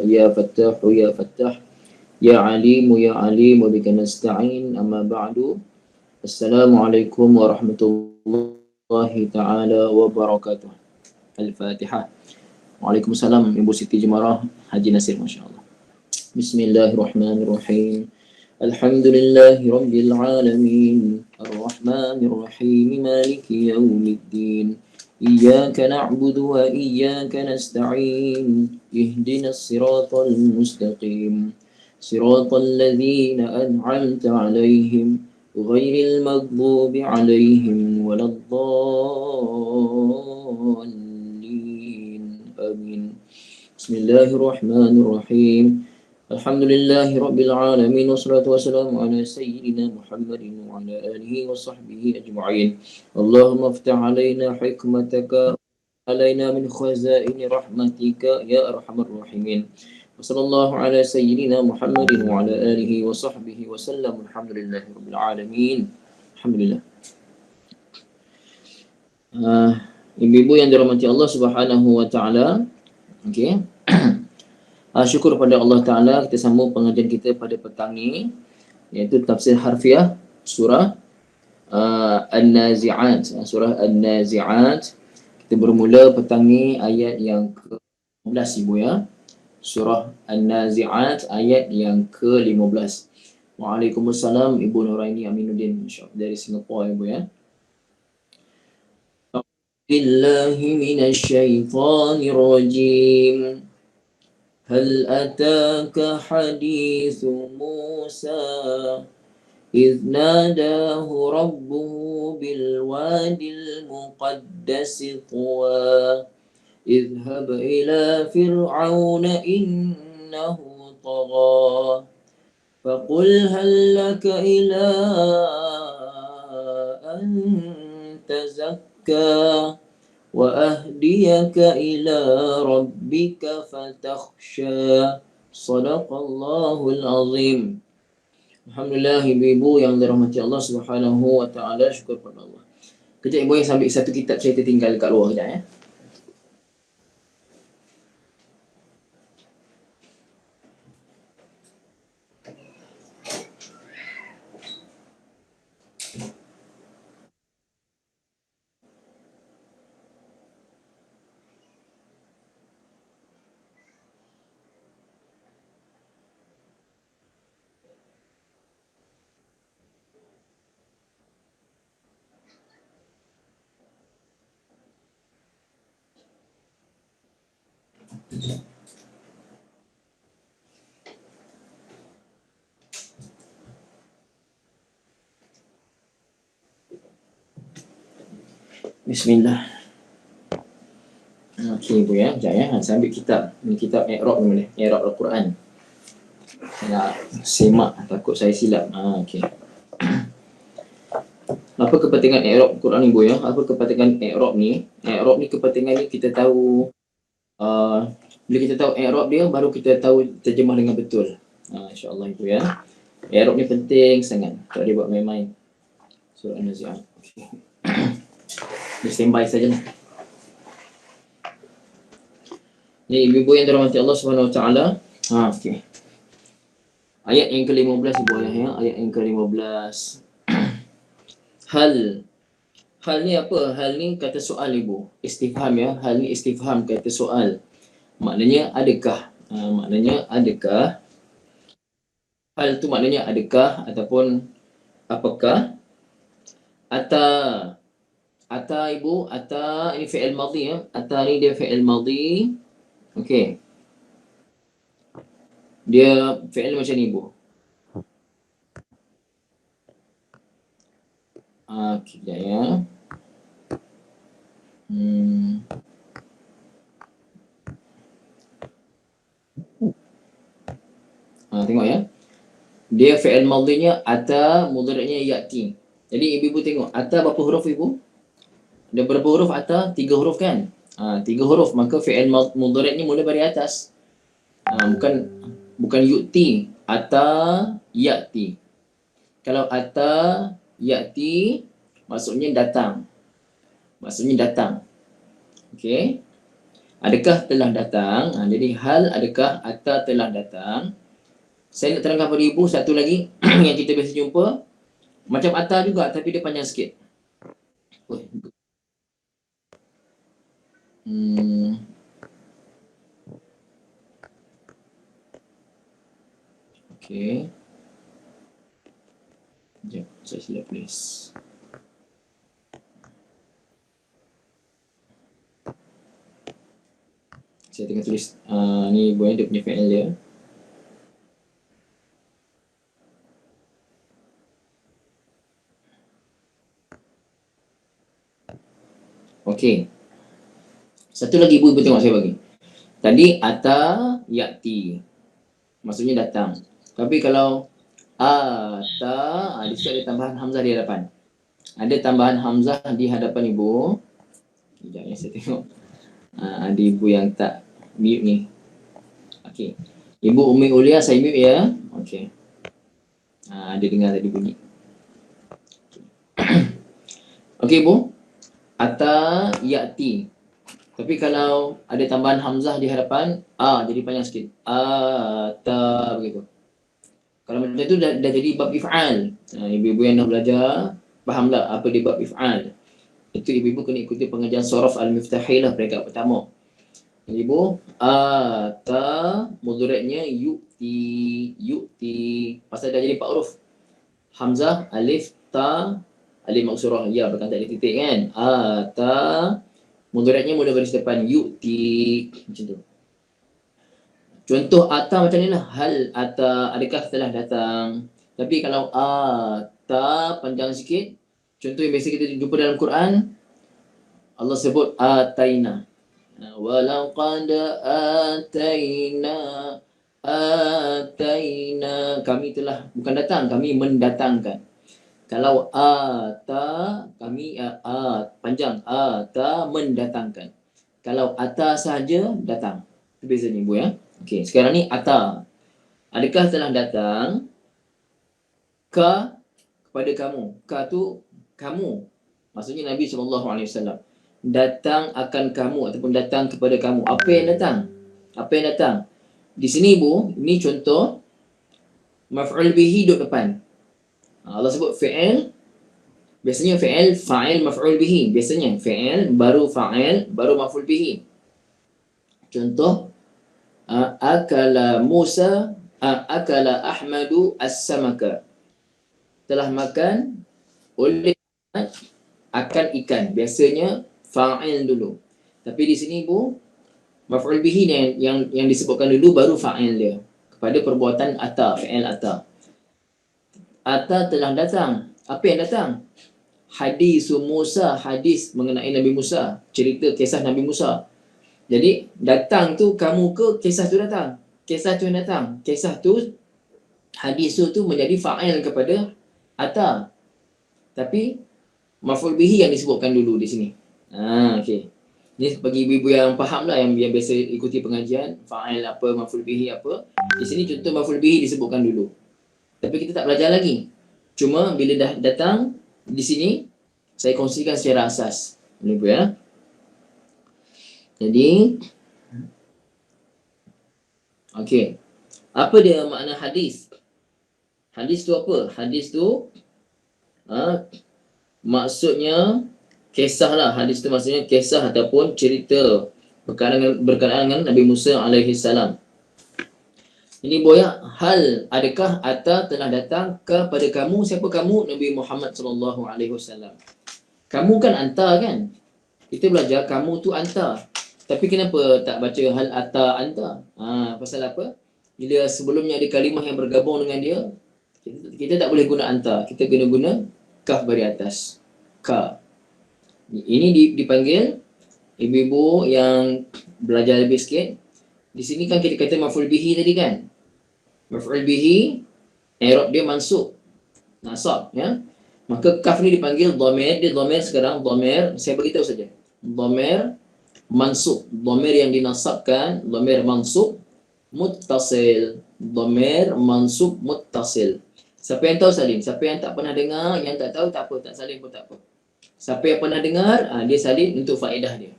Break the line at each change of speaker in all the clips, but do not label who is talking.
يا فتاح يا فتاح يا عليم يا عليم وبك نستعين أما بعد السلام عليكم ورحمة الله تعالى وبركاته. الفاتحة. Waalaikumsalam Ibu Siti Jemarah Haji Nasir, Masya Allah. Bismillahirrahmanirrahim. Alhamdulillahi Rabbil Alamin. Ar-Rahmanirrahim. Maliki yawmiddin. Iyyaka na'budu wa iyyaka nasta'in. Ihdinas siratal mustaqim. Siratal ladzina an'amta 'alaihim ghairil maghdubi 'alaihim waladdallin. Amin. Bismillahirrahmanirrahim. Alhamdulillahi Rabbil Alamin. Wassalatu wassalamu ala Sayyidina Muhammadin wa ala alihi wa sahbihi ajma'in. Allahumma aftah alaina hikmataka alaina min khazaini rahmatika ya arhamar rahimin. Wassallallahu ala Sayyidina Muhammadin wa ala alihi wa sahbihi wa sallam. Alhamdulillahi Rabbil Alamin. Alhamdulillah. Ibu-ibu yang dirahmati Allah Subhanahu wa taala. Okey. Syukur pada Allah Taala, kita sambung pengajian kita pada petang ni, iaitu tafsir harfiah surah An-Nazi'at. Surah An-Nazi'at. Kita bermula petang ni ayat yang ke-15 Ibu ya. Surah An-Nazi'at ayat yang ke-15. Waalaikumsalam Ibu Nuraini Aminuddin dari Singapura Ibu ya. Billahi minasyaitonir rajim. هل أتاك حديث موسى إذ ناداه ربه بالواد المقدس طوى اذهب إلى فرعون إنه طغى فقل هل لك إلى أن تزكى وأهديك إلى ربك فتخشى صدق الله العظيم. Alhamdulillah ibu-ibu yang dirahmati Allah Subhanahu wa taala, syukur pada Allah. Kejap ibu yang sambil satu kitab saya tertinggal kat luar kejap ya. Bismillah. Okey ibu ya, sekejap ya. Saya ambil kitab. Ini kitab I'rab ni boleh. I'rab Al-Quran. Nak semak, takut saya silap. Okey. Apa kepentingan I'rab Al-Quran ni ibu ya? Apa kepentingan I'rab ni? I'rab ni kepentingannya kita tahu, bila kita tahu I'rab dia, baru kita tahu terjemah dengan betul. InsyaAllah ibu ya. I'rab ni penting sangat. Tak boleh buat main-main. Surah An-Nazi'at. Okay. Standby sajalah. Ni ibu-ibu yang dirahmati Allah Subhanahu wa taala. Okey. Ayat yang ke-15 ibu ya, ayat yang ke-15. Hal ni apa? Hal ni kata soal ibu. Istifham ya. Hal ni istifham kata soal. Maknanya adakah? Maknanya adakah? Hal tu maknanya adakah ataupun apakah? Ata ibu, ata ini fi'il madhi ya. Ata ni dia fi'il madhi. Okey. Dia fi'il macam ni ibu. Okey ya. Tengok ya. Dia fi'il madhinya ata, mudhari'nya ya'ti. Jadi ibu-ibu tengok, ata berapa huruf ibu? Ada berapa huruf ata? 3 huruf kan? 3 huruf, maka fi'il mudhari'nya mula dari atas. Bukan yu'ti, ata ya'ti. Kalau ata ya'ti maksudnya datang. Okey. adakah telah datang. Jadi hal, adakah, ata, telah datang. Saya nak terangkan pada ibu satu lagi yang kita biasa jumpa. Macam ata juga tapi dia panjang sikit. Okay. Sekejap, saya silap please. Saya tengah tulis ni boleh dia punya file dia. Okey. Satu lagi ibu tengok saya bagi. Tadi ata yati. Maksudnya datang. Tapi kalau ata, di situ ada tambahan hamzah di hadapan. Ada tambahan hamzah di hadapan ibu. Sekejap ya, saya tengok. Ada ibu yang tak mute ni. Okey. Ibu Umi Ulia, saya mute ya. Okey. Dia dengar tadi bunyi. Okey ibu. Ata yati. Tapi kalau ada tambahan hamzah di hadapan, jadi panjang sikit. Ata, begitu. Kalau macam tu dah jadi bab if'al. Ibu-ibu yang dah belajar, fahamlah apa dia bab if'al. Itu ibu-ibu kena ikuti pengajian Saraf Al-Miftahi lah peringkat pertama. Jadi ibu, ata, mudhari'nya yu'ti. Pasal dah jadi 4 huruf. Hamzah, alif, ta, alif maksurah. Ya, bukan tak ada titik kan. Ata, mudhari'nya mula baris depan yu'ti. Macam tu. Contoh ata macam ni lah. Hal ata, adakah telah datang. Tapi kalau ata panjang sikit, contoh yang biasa kita jumpa dalam Quran, Allah sebut ataina. Walaqad ataina. Kami telah, bukan datang, kami mendatangkan. Kalau ata, kami panjang. Ata mendatangkan. Kalau ata saja, datang. Itu bezanya ibu ya. Okey, sekarang ni ata. Adakah telah datang ka kepada kamu? Ka tu kamu. Maksudnya Nabi SAW. Datang akan kamu ataupun datang kepada kamu. Apa yang datang? Apa yang datang? Di sini ibu, ini contoh maf'ul bihi duduk depan. Allah sebut fi'il. Biasanya fi'il, fa'il, maf'ul bihi. Biasanya fi'il, baru fa'il, baru maf'ul bihi. Contoh, akala Musa, akala Ahmadu as-samaka. Telah makan oleh akan ikan. Biasanya fa'il dulu. Tapi di sini ibu, maf'ul bihi yang disebutkan dulu baru fa'il dia. Kepada perbuatan ata, fi'il ata. Ata telah datang. Apa yang datang? Hadis Musa, hadis mengenai Nabi Musa. Cerita kisah Nabi Musa. Jadi datang tu kamu ke kisah tu datang. Kisah tu yang datang. Kisah tu, hadis tu menjadi fa'il kepada ata. Tapi maf'ul bihi yang disebutkan dulu di sini. Okey. Ini bagi ibu-ibu yang faham lah, yang biasa ikuti pengajian, fa'il apa, maf'ul bihi apa. Di sini contoh maf'ul bihi disebutkan dulu. Tapi kita tak belajar lagi. Cuma bila dah datang di sini, saya kongsikan secara asas. Ini ibu ya. Jadi, okey. Apa dia makna hadis? Hadis tu apa? Hadis tu maksudnya kisah lah. Hadis tu maksudnya kisah ataupun cerita berkenaan dengan Nabi Musa alaihi salam. Ini boya, hal adakah ata telah datang kepada kamu? Siapa kamu? Nabi Muhammad sallallahu alaihi wasallam. Kamu kan anta kan? Kita belajar kamu tu anta. Tapi kenapa tak baca hal ata anta? Pasal apa? Bila sebelumnya ada kalimah yang bergabung dengan dia, kita tak boleh guna anta. Kita kena guna kaf bari atas. Ka. Ini dipanggil ibu-ibu yang belajar lebih sikit. Di sini kan kita kata maf'ul bihi tadi kan? Maf'ul bihi, i'rab dia mansub, nasab ya. Maka kaf ni dipanggil dhamir. Dia dhamir sekarang, dhamir, saya beritahu saja. Dhamir mansub, dhamir yang dinasabkan, dhamir mansub muttasil. Dhamir mansub muttasil. Siapa yang tahu salin? Siapa yang tak pernah dengar, yang tak tahu tak apa, tak salin pun tak apa. Siapa yang pernah dengar, dia salin untuk faedah dia.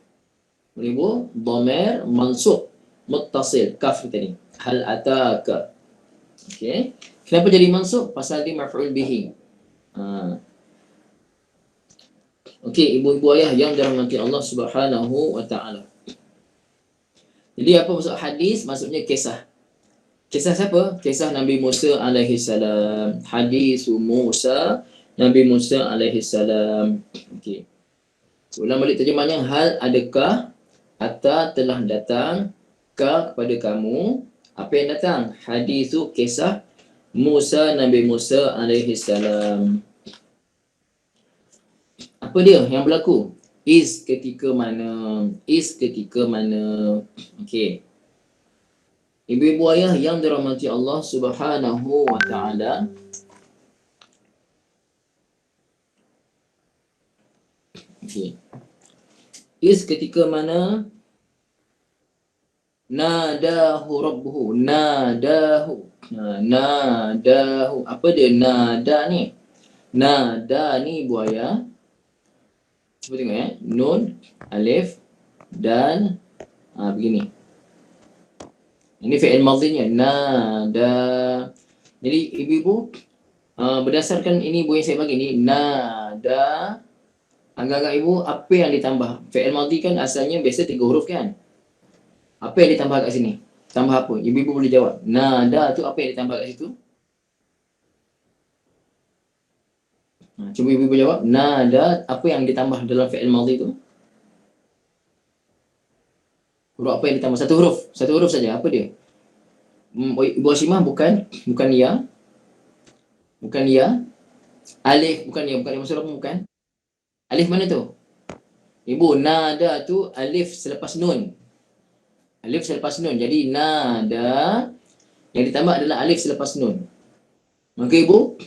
Ibu, dhamir mansub muttasil kaf tadi. Hal ataka. Okey. Kenapa jadi mansub? Pasal dia maf'ul bihi. Okey, ibu-ibu ayah yang dirahmati Allah Subhanahu wa taala. Jadi apa maksud hadis? Maksudnya kisah. Kisah siapa? Kisah Nabi Musa alaihi salam. Hadis Musa, Nabi Musa alaihi salam. Okey. Ulang balik terjemahnya, hal adakah ata telah datang kepada kamu apa yang datang? Hadis itu kisah Musa, Nabi Musa alaihi salam. Apa dia yang berlaku? Is ketika mana? Okey. Ibu-ibu ayah yang dirahmati Allah Subhanahu wa taala. Okey. Is ketika mana? Nadahu rabbuhu. Nadahu. Apa dia nada ni? Nada ni ibu ayah. Cuba tengok ya. Nun, alif, dal. Begini. Ini fi'il madhinya. Nada. Jadi ibu-ibu, berdasarkan ini ibu yang saya bagi ni, nada. Agak-agak ibu, apa yang ditambah? Fi'il madhi kan asalnya biasa 3 huruf kan? Apa yang ditambah kat sini? Tambah apa? Ibu-ibu boleh jawab. Nada tu apa yang ditambah kat situ? Cuba ibu-ibu jawab. Nada, apa yang ditambah dalam fi'il madhi tu? Huruf apa yang ditambah? Satu huruf saja. Apa dia? Ibu Hashimah bukan ya. Bukan ya. Alif bukan ya. Bukan maksud apa bukan? Alif mana tu? Ibu, nada tu alif selepas nun. Alif selepas nun. Jadi nada yang ditambah adalah alif selepas nun. Maka ibu,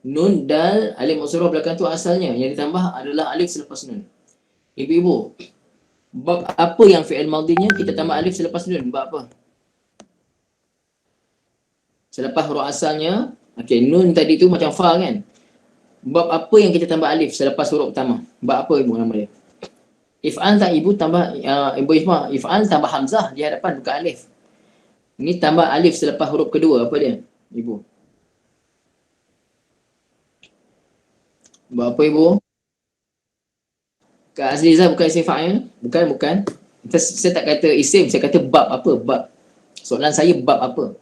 nun, dal, alif maksud belakang tu asalnya. Yang ditambah adalah alif selepas nun. Ibu-ibu, bab apa yang fi'il madhinya kita tambah alif selepas nun? Bab apa? Selepas huruf asalnya, okey, nun tadi tu macam fa kan? Bab apa yang kita tambah alif selepas huruf pertama? Bab apa ibu nama dia? If'al tak ibu tambah, ibu Isma, if'al tambah hamzah di hadapan bukan alif. Ini tambah alif selepas huruf kedua, apa dia? Ibu. Bab apa ibu? Kak Azliza bukan isim fa'il? Bukan. Saya tak kata isim, saya kata bab apa? Bab. Soalan saya bab apa?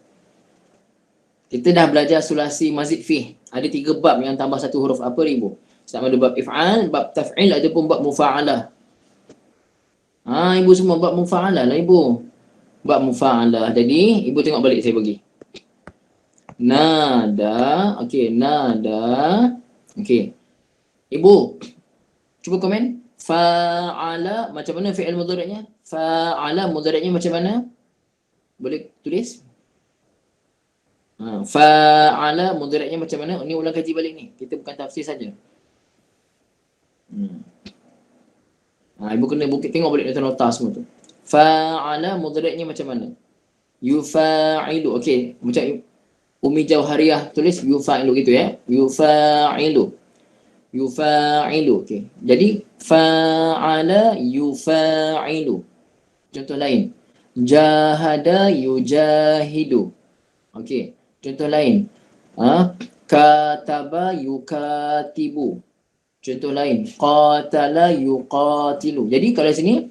Kita dah belajar sulasi mazid fih. Ada 3 bab yang tambah 1 huruf. Apa ibu? Sama ada bab if'al, bab taf'il ataupun bab mufa'alah. Ibu semua bab mufa'alah lah ibu. Bab mufa'alah. Jadi, ibu tengok balik saya bagi. Nada. Okey, nada. Okey. Ibu, cuba komen. Fa'ala, macam mana fi'il mudhari'nya? Fa'ala mudhari'nya macam mana? Boleh tulis? Fa'ala mudhari'nya macam mana? Ini ulang kaji balik ni. Kita bukan tafsir saja. Ibu kena tengok balik nota-nota semua tu. Fa'ala mudhari'nya macam mana? Yufa'ilu. Okey, macam Umi Jauhariyah tulis yufa'ilu gitu ya. Yufa'ilu. Okey. Jadi fa'ala yufa'ilu. Contoh lain. Jahada yujahidu. Okey. Contoh lain. Kataba yukatibu. Contoh lain. Qatala yuqatilu. Jadi kalau sini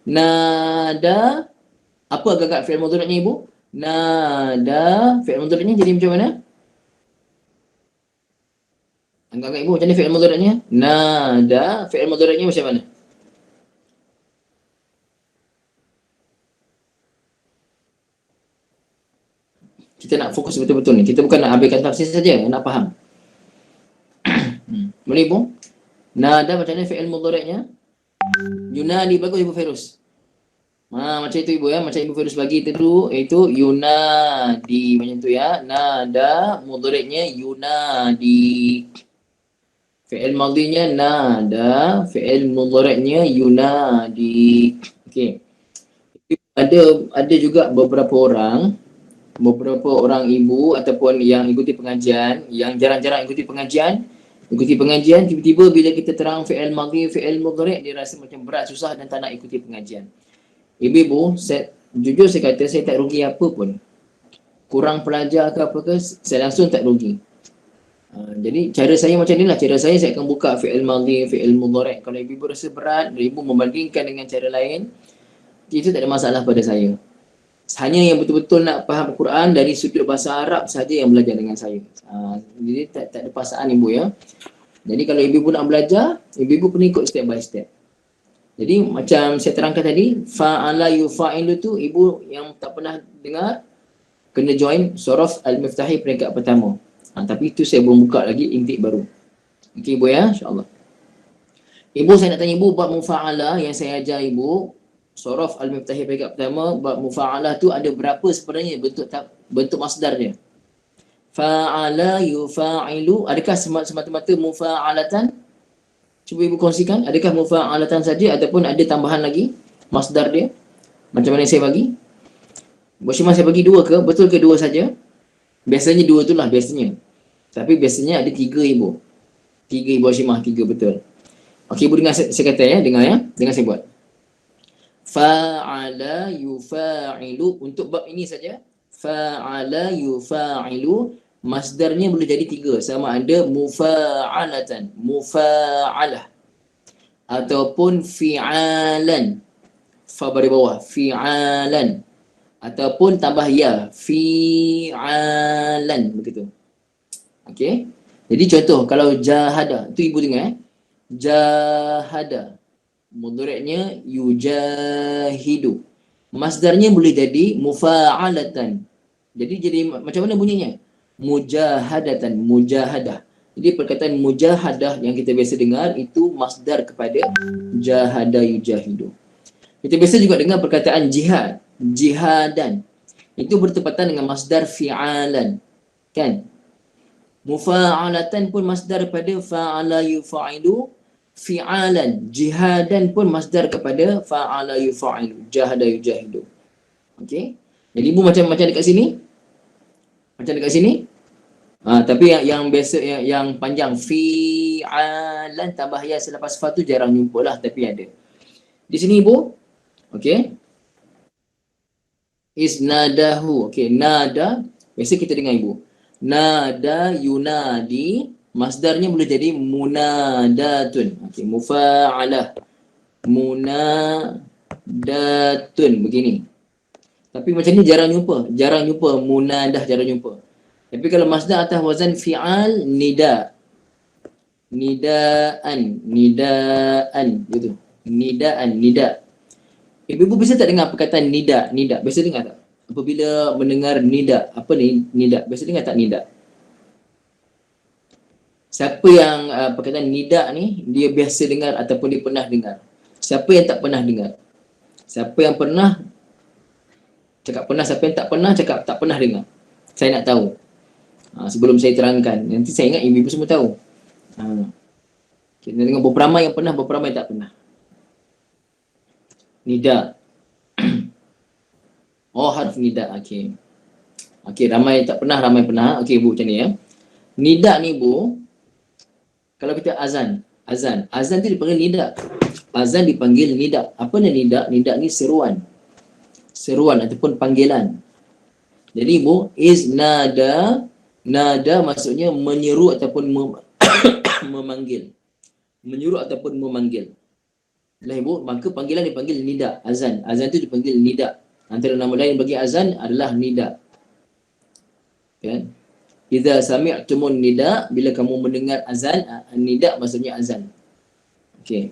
nada, apa agak-agak fi'il mudhari'nya ibu? Nada, fi'il mudhari'nya jadi macam mana? Agak-agak ibu macam mana fi'il mudhari'nya? Nada, fi'il mudhari'nya macam mana? Kita nak fokus betul-betul ni. Kita bukan nak habiskan tafsir saja, nak faham. Boleh ibu? Nada macam mana fi'il mudhari'nya? Yunadi, bagus ibu Ferus. Macam itu ibu ya, macam ibu Ferus bagi itu yunadi macam tu ya. Nada mudhari'nya yunadi. Fi'il madhinya nada, fi'il mudhari'nya yunadi. Okey. Ada juga beberapa orang ibu ataupun yang ikuti pengajian, yang jarang-jarang ikuti pengajian, Ikuti pengajian, tiba-tiba bila kita terang fi'il madhi, fi'il mudhari', dia rasa macam berat, susah dan tak nak ikuti pengajian. Ibu-ibu, jujur saya kata saya tak rugi apa pun. Kurang pelajar ke apa ke, saya langsung tak rugi. Jadi cara saya macam inilah, cara saya akan buka fi'il madhi, fi'il mudhari'. Kalau ibu-ibu rasa berat, ibu membandingkan dengan cara lain, itu tak ada masalah pada saya. Hanya yang betul-betul nak faham Al-Quran dari sudut bahasa Arab saja yang belajar dengan saya. Jadi tak ada paksaan ibu ya. Jadi kalau ibu-ibu nak belajar, ibu-ibu kena ikut step by step. Jadi macam saya terangkan tadi, fa'ala yufa'ilu tu ibu yang tak pernah dengar, kena join Surah Al-Miftahi peringkat pertama. Tapi itu saya belum buka lagi intake baru. Okey ibu ya, insyaAllah. Ibu saya nak tanya ibu bab mufa'ala yang saya ajar ibu. Surah Al-Miftahi peringkat pertama, bab mufa'alah tu ada berapa sebenarnya bentuk masdar dia? Fa'ala yufa'ilu, adakah semata-mata mufa'alatan? Cuba ibu kongsikan, adakah mufa'alatan saja ataupun ada tambahan lagi masdar dia? Macam mana saya bagi? Cuma saya bagi dua ke? Betul ke dua saja? Biasanya dua tu lah biasanya. Tapi biasanya ada tiga ibu. Tiga ibu Hashimah, tiga betul. Okey ibu dengar saya kata ya, dengar ya. Dengar saya buat. Fa'ala yufa'ilu, untuk bab ini saja. Fa'ala yufa'ilu, masdarnya boleh jadi tiga. Sama ada mufa'alatan, mufa'alah, ataupun fi'alan, fa bari bawah, fi'alan, ataupun tambah ya, fi'alan, begitu. Okey. Jadi contoh kalau jahada, tu ibu dengar jahada, mudhari'nya yujahidu, masdarnya boleh jadi mufa'alatan. Jadi macam mana bunyinya? Mujahadatan, mujahadah. Jadi perkataan mujahadah yang kita biasa dengar itu masdar kepada jahada yujahidu. Kita biasa juga dengar perkataan jihad, jihadan. Itu bertepatan dengan masdar fi'alan. Kan? Mufa'alatan pun masdar kepada fa'ala yufa'ilu, fi'alan. Jihadan pun masdar kepada fa'ala yufa'ilu, jahada yujahidu. Okey? Jadi ibu macam dekat sini? Macam dekat sini? Tapi yang biasa yang panjang fi'alan tambah ya selepas fa tu jarang jumpa lah, tapi ada. Di sini ibu. Okey. Isnadahu. Okey, nada. Biasa kita dengar ibu. Nada yunadi, masdarnya boleh jadi munadatun. Okey, mufa'alah, munadatun, begini. Tapi macam ni jarang jumpa munadah, jarang jumpa. Tapi kalau masdar atas wazan fi'al, nida, nidaan gitu. Nida. Ibu-ibu bisa tak dengar perkataan nida? Biasa dengar tak? Apabila mendengar nida, apa ni nida? Biasa dengar tak nida? Siapa yang perkataan nida ni dia biasa dengar ataupun dia pernah dengar? Siapa yang tak pernah dengar? Siapa yang pernah cakap pernah, siapa yang tak pernah cakap tak pernah dengar? Saya nak tahu. Sebelum saya terangkan, nanti saya ingat ibu-ibu semua tahu. Kita tengok berapa ramai yang pernah, berapa ramai yang tak pernah. Nida. Oh, harf nida. Okey. Okey, ramai tak pernah, ramai pernah. Okey, ibu macam ni ya. Nida ni ibu, kalau kita azan tu dipanggil nida. Azan dipanggil nida. Apa ni nida? Nida ni seruan ataupun panggilan. Jadi ibu, nada maksudnya menyeru ataupun memanggil. Menyuruh ataupun memanggil. Lah ibu, maka panggilan dipanggil nida. Azan tu dipanggil nida. Antara nama lain bagi azan adalah nida. Kan? Idza sami'tumun nida, bila kamu mendengar azan, nida maksudnya azan. Okey.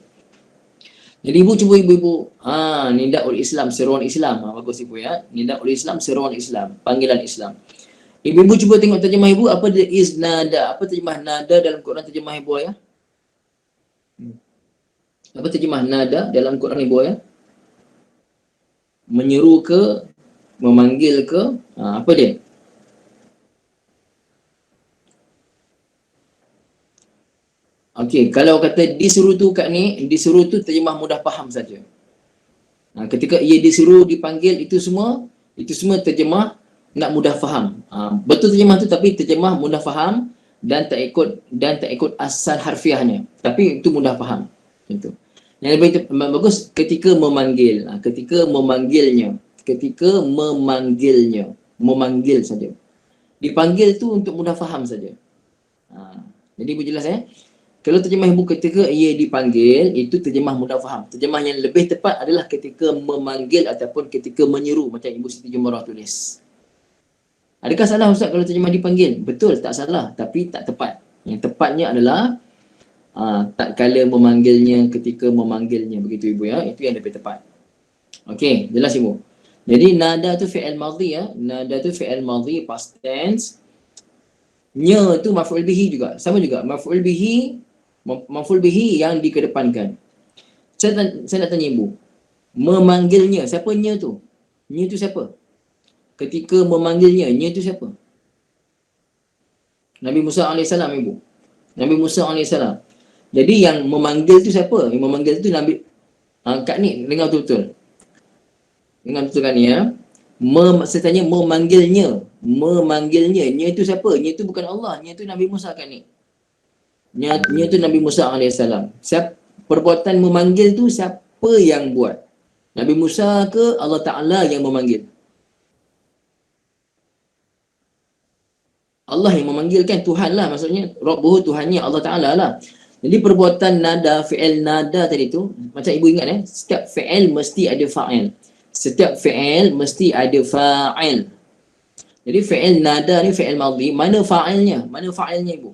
Jadi ibu cuba ibu nida ul Islam, seruan Islam. Bagus ibu ya. Nida ul Islam, seruan Islam, panggilan Islam. Ibu cuba tengok terjemah ibu, apa dia nada? Apa terjemah nada dalam Quran, terjemah ibu ya? Apa terjemah nada dalam Quran ibu ya? Menyeru ke, memanggil ke, apa dia? Okey, kalau kata disuruh tu kat ni, disuruh tu terjemah mudah faham saja. Ketika ia disuruh, dipanggil, itu semua terjemah nak mudah faham. Betul terjemah tu, tapi terjemah mudah faham dan tak ikut asal harfiahnya. Tapi itu mudah faham. Itu. Yang lebih bagus ketika memanggil. Ketika memanggilnya. Ketika memanggil saja. Dipanggil tu untuk mudah faham saja. Jadi berjelas Kalau terjemah ibu ketika ia dipanggil, itu terjemah mudah faham. Terjemah yang lebih tepat adalah ketika memanggil ataupun ketika menyeru, macam Ibu Siti Jumarah tulis. Adakah salah Ustaz kalau terjemah dipanggil? Betul, tak salah, tapi tak tepat. Yang tepatnya adalah tak kala memanggilnya, ketika memanggilnya. Begitu Ibu ya, itu yang lebih tepat. Okey, jelas Ibu. Jadi nada tu fi'il madhi ya. Nada tu fi'il madhi past tense. Nya tu maf'ul bihi juga. Sama juga, maf'ul bihi yang dikedepankan. Saya nak tanya Ibu. Memanggilnya, siapa nya tu? Nya tu siapa? Ketika memanggilnya, nya tu siapa? Nabi Musa AS, Ibu. Nabi Musa AS. Jadi yang memanggil tu siapa? Yang memanggil tu Nabi. Kat ni, dengar betul-betul. Dengar betul kan ni ya. Saya tanya memanggilnya. Memanggilnya. Nya tu siapa? Nya tu bukan Allah. Nya tu Nabi Musa kat ni. Nya tu Nabi Musa AS. Perbuatan memanggil tu siapa yang buat? Nabi Musa ke Allah Ta'ala yang memanggil? Allah yang memanggilkan, Tuhan lah maksudnya. Rabbuhu, Tuhannya, Allah Ta'ala lah. Jadi perbuatan nada, fi'il nada tadi tu, macam Ibu ingat setiap fi'il mesti ada fa'il. Setiap fi'il mesti ada fa'il. Jadi fi'il nada ni fi'il madhi. Mana fa'ilnya? Mana fa'ilnya Ibu?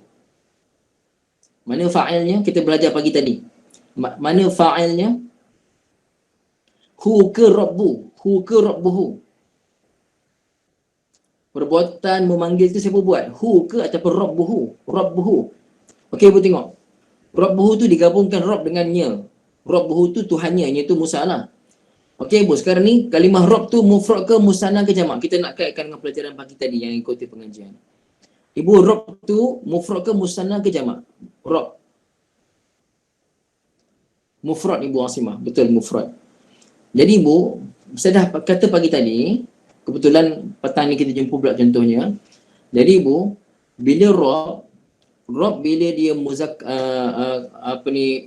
Mana fa'ilnya? Kita belajar pagi tadi. Mana fa'ilnya? Hu ke Rabbu? Hu ke Rabbuhu? Perbuatan memanggil tu siapa buat? Hu ke ataupun Rabbuhu? Rabbuhu. Okey Ibu tengok. Rabbuhu tu digabungkan Rabb dengannya. Rabbuhu tu Tuhannya. Nya tu Musa lah. Okey Ibu, sekarang ni kalimah Rabb tu mufrad ke musanna ke jamak? Kita nak kaitkan dengan pelajaran pagi tadi yang ikuti pengajian. Ibu, Rabb tu mufrad ke musanna ke jamak? Rabb. Mufrad Ibu Asimah. Betul, mufrad. Jadi Ibu, saya dah kata pagi tadi, kebetulan petang ni kita jumpa pula contohnya. Jadi Ibu, bila Rabb bila dia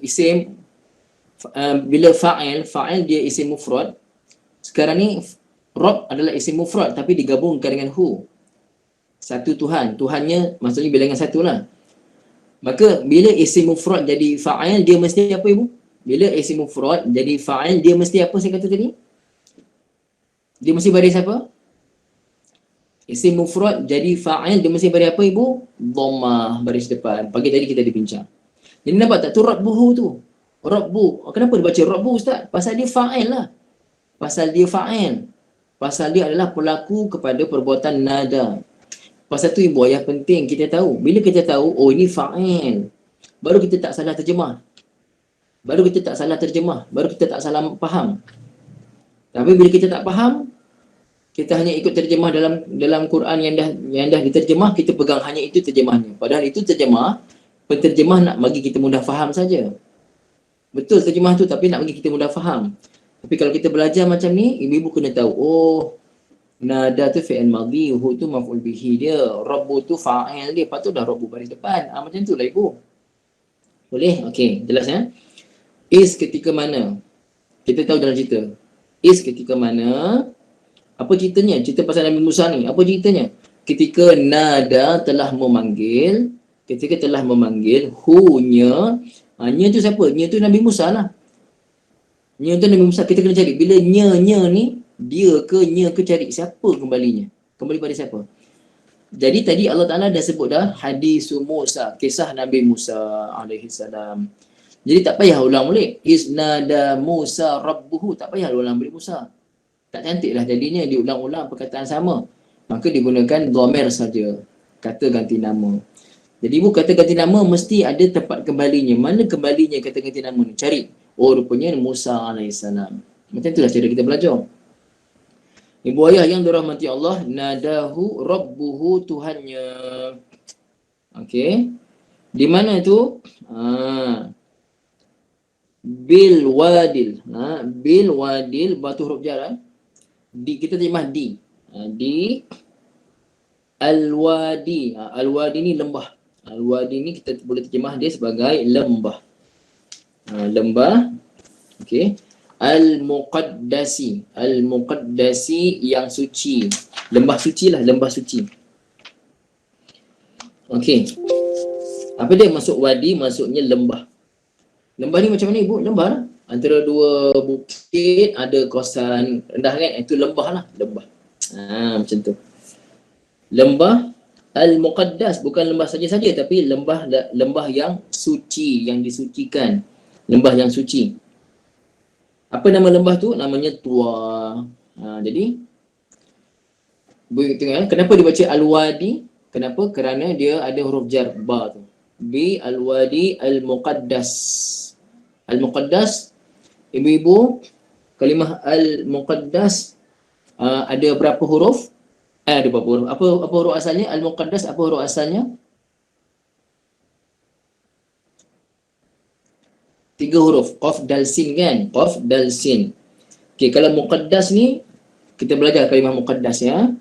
isim, bila fa'il dia isim mufrad. Sekarang ni Rabb adalah isim mufrad tapi digabungkan dengan hu. Satu Tuhan, Tuhannya maksudnya bilangan satu lah. Maka bila isim mufrad jadi fa'il, dia mesti apa Ibu? Bila isim mufrad jadi fa'il, dia mesti apa saya kata tadi? Dia mesti baris apa? Isim mufrad jadi fa'il, dia mesti baris apa Ibu? Dhammah, baris depan. Pagi tadi kita dibincang. Jadi nampak tak tu Rabbuhu tu? Rabbu. Kenapa dia baca Rabbu Ustaz? Pasal dia fa'il lah. Pasal dia fa'il. Pasal dia adalah pelaku kepada perbuatan nada. Pasal tu Ibu ayah penting kita tahu. Bila kita tahu, oh ini fa'il, baru kita tak salah terjemah. Baru kita tak salah faham. Tapi bila kita tak faham, kita hanya ikut terjemah dalam Quran yang dah diterjemah, kita pegang hanya itu terjemahnya. Padahal itu penterjemah nak bagi kita mudah faham saja. Betul terjemah tu tapi nak bagi kita mudah faham. Tapi kalau kita belajar macam ni, ibu-ibu kena tahu, oh nada tu fi'il madhi, hu tu maf'ul bihi dia, rabbu tu fa'il dia, lepas tu dah rabbu baris depan. Macam tu lah Ibu. Boleh? Okey, jelas ya? Is ketika mana? Kita tahu dalam cerita. Is ketika mana? Apa ceritanya? Cerita pasal Nabi Musa ni. Apa ceritanya? Ketika nada telah memanggil, hu-nya, nya tu siapa? Nya tu Nabi Musa lah. Nya tu Nabi Musa. Kita kena cari. Bila nya ni, dia ke nya ke cari. Siapa kembalinya? Kembali pada siapa? Jadi tadi Allah Ta'ala dah sebut dah hadis Musa. Kisah Nabi Musa alaihissalam. Jadi tak payah ulang balik. Isnada Musa Rabbuhu. Tak payah ulang balik Musa. Tak cantik lah jadinya diulang-ulang perkataan sama. Maka digunakan dhamir saja. Kata ganti nama. Jadi Ibu kata ganti nama mesti ada tempat kembalinya. Mana kembalinya kata ganti nama ni? Cari. Oh rupanya Musa alaihissalam. Macam itulah cara kita belajar. Ibu ayah yang dirahmati Allah, nadahu Rabbuhu, Tuhannya. Okey. Di mana tu? Bil wadil. Bil wadil, batu huruf jar. Kita terjemah di. Di al-wadi. Al-wadi ni lembah. Al-wadi ni kita boleh terjemah dia sebagai lembah. Lembah, okey. Al-muqaddasi, al-muqaddasi yang suci. Lembah suci lah, lembah suci. Okey. Apa dia masuk wadi, maksudnya lembah. Lembah ni macam mana ibu? Lembah lah. Antara dua bukit ada kawasan rendah kan, itu lembah lah, lembah. Macam tu. Lembah al-muqaddas, bukan lembah saja-saja tapi lembah yang suci, yang disucikan. Lembah yang suci. Apa nama lembah tu? Namanya Tua. Jadi tengok, kenapa dibaca al-wadi? Kenapa? Kerana dia ada huruf jar ba tu. Bi al-wadi al-muqaddas. Al-muqaddas, ibu-ibu, kalimah al-muqaddas ada berapa huruf? Ada berapa huruf? Apa huruf asalnya? Al-muqaddas apa huruf asalnya? 3 huruf. Qaf dal sin kan? Qaf dal sin. Okey, kalau muqaddas ni kita belajar kalimah muqaddas ya.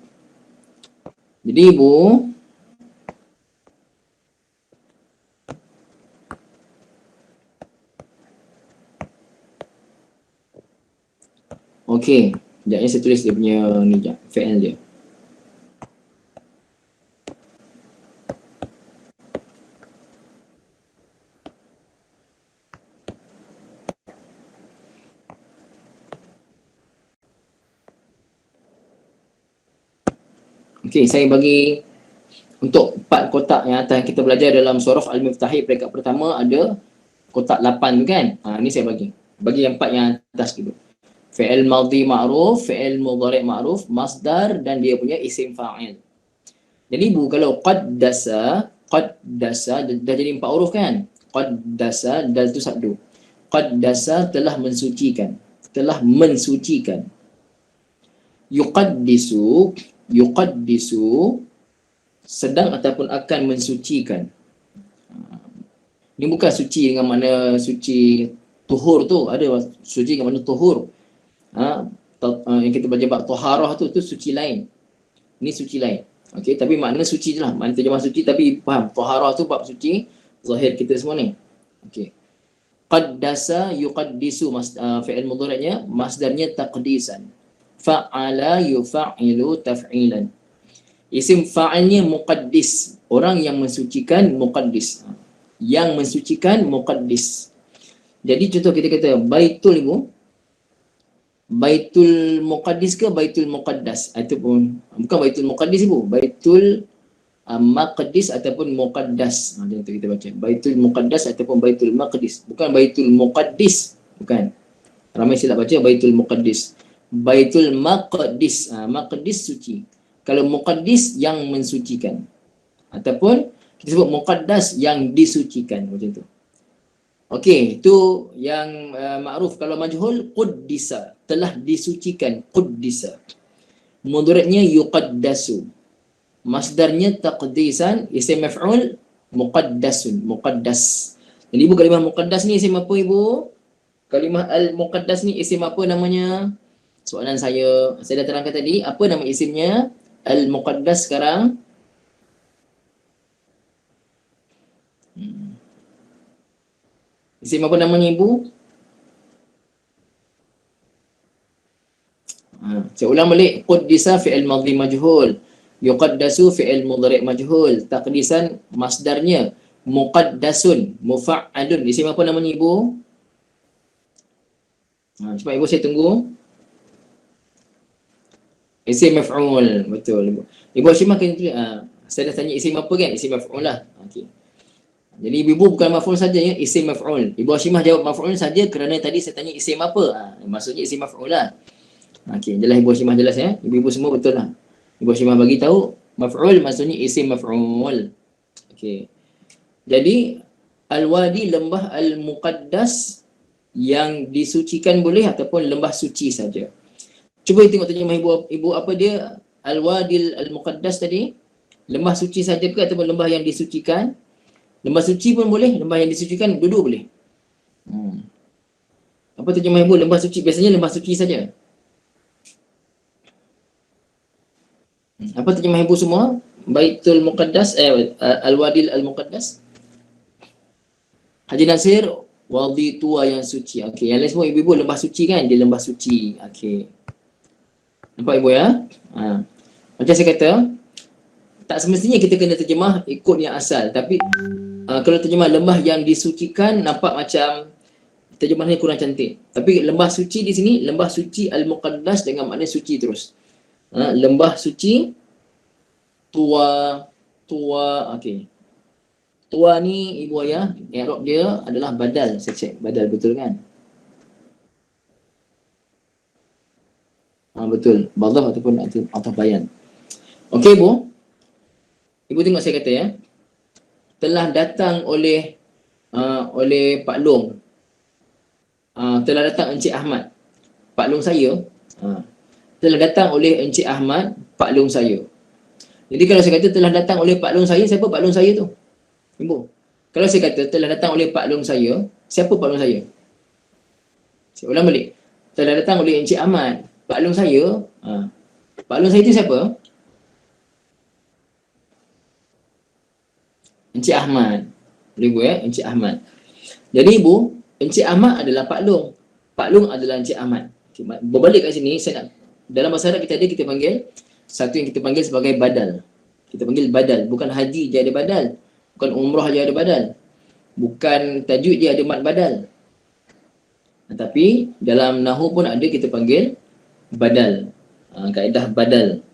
Jadi ibu, okey, sekejap ni saya tulis dia punya ni sekejap, fi'il dia. Okey, saya bagi untuk 4 kotak yang atas yang kita belajar dalam surah Al-Miftahi peringkat pertama ada kotak 8 tu kan. Ni saya bagi. Bagi yang 4 yang atas gitu. Fi'il madhi ma'ruf, fi'il mudhari' ma'ruf, masdar dan dia punya isim fa'il. Jadi ibu kalau qaddasa dah jadi 4 huruf kan? Qaddasa, dal tu sabdu. Qaddasa telah mensucikan. Telah mensucikan. Yuqaddisu sedang ataupun akan mensucikan. Ini bukan suci dengan mana suci tuhur tu, ada suci dengan mana tuhur. Yang kita baca bab taharah tu suci lain. Ini suci lain. Okey, tapi makna suci je lah. Makna terjemah suci tapi faham. Taharah tu bab suci zahir kita semua ni. Okey. Qaddasa yuqaddisu fi'il mudhari'nya, masdarnya taqdisan. Fa'ala yufa'ilu taf'ilan. Isim fa'ilnya muqaddis, orang yang mensucikan, muqaddis. Yang mensucikan, muqaddis. Jadi contoh kita kata baitul ibu, baitul muqaddis ke baitul muqaddas? Ataupun bukan baitul muqaddis ibu, baitul maqdis ataupun muqaddas. Macam tu kita baca. Baitul muqaddas ataupun baitul maqdis. Bukan baitul muqaddis, bukan. Ramai silap baca baitul muqaddis. Baitul maqdis. Maqdis suci. Kalau muqaddis yang mensucikan. Ataupun kita sebut muqaddas yang disucikan. Macam tu. Okey, itu yang ma'ruf. Kalau majhul, quddisa. Telah disucikan. Quddisa. Mudhari'nya yuqaddasu. Masdarnya taqdisan. Isim maf'ul muqaddasun. Muqaddas. Jadi ibu kalimah muqaddas ni isim apa ibu? Kalimah al-muqaddas ni isim apa namanya? Soalan saya dah terangkan tadi. Apa nama isimnya? Al-muqaddas sekarang. Isim apa namanya ibu? Saya ulang balik. Quddisa fi'il madhi majhul. Yuqaddasu fi'il mudhari' majhul. Taqdisan masdarnya muqaddasun. Mufa'alun. Isim apa namanya ibu? Cepat ibu, saya tunggu. Isim maf'ul. Betul ibu. Ibu Hashimah kena tulis. Saya dah tanya isim apa kan? Isim maf'ul lah. Okey. Jadi ibu bukan maf'ul saja ya, isim maf'ul. Ibu Hashimah jawab maf'ul saja kerana tadi saya tanya isim apa. Maksudnya isim maf'ul lah. Okey, jelas Ibu Hashimah jelas ya. Ibu-ibu semua betul lah. Ibu Hashimah bagi tahu maf'ul maksudnya isim maf'ul. Okey. Jadi al-wadi lembah al-muqaddas yang disucikan boleh ataupun lembah suci saja. Cuba tengok terjemah ibu apa dia al-wadil al-muqaddas tadi? Lembah suci saja ke ataupun lembah yang disucikan? Lembah suci pun boleh, lembah yang disucikan dua-dua boleh. Apa terjemah ibu lembah suci? Biasanya lembah suci saja. Apa terjemah ibu semua? Baitul Muqaddas, Al-Wadil Al-Muqaddas. Haji Nasir, wadi tua yang suci. Okey, yang lain semua ibu-ibu lembah suci kan? Dia lembah suci. Okey. Nampak ibu ya? Macam saya kata, tak semestinya kita kena terjemah ikut yang asal. Tapi kalau terjemah lembah yang disucikan, nampak macam terjemahannya kurang cantik. Tapi lembah suci di sini, lembah suci Al-Muqaddas dengan makna suci terus. Lembah suci, tua, okey. Tua ni ibu ayah, i'rab dia adalah badal. Saya cek, badal betul kan? Betul. Badal ataupun atau bayan. Okey ibu. Ibu tengok saya kata ya. Telah datang oleh Pak Long. Telah datang Encik Ahmad. Pak Long saya. Telah datang oleh Encik Ahmad, Pak Long saya. Jadi kalau saya kata telah datang oleh Pak Long saya, siapa Pak Long saya tu? Ibu. Kalau saya kata telah datang oleh Pak Long saya, siapa Pak Long saya? Saya ulang balik. Telah datang oleh Encik Ahmad, Pak Long saya. Pak Long saya tu siapa? Encik Ahmad. Boleh ibu ya? Encik Ahmad. Jadi ibu, Encik Ahmad adalah Pak Long. Pak Long adalah Encik Ahmad. Okay, berbalik kat sini, saya nak, dalam bahasa Arab kita panggil, satu yang kita panggil sebagai badal. Kita panggil badal. Bukan haji je ada badal. Bukan umrah je ada badal. Bukan tajuk je ada mat badal. Tapi dalam Nahu pun ada kita panggil badal. Kaedah badal.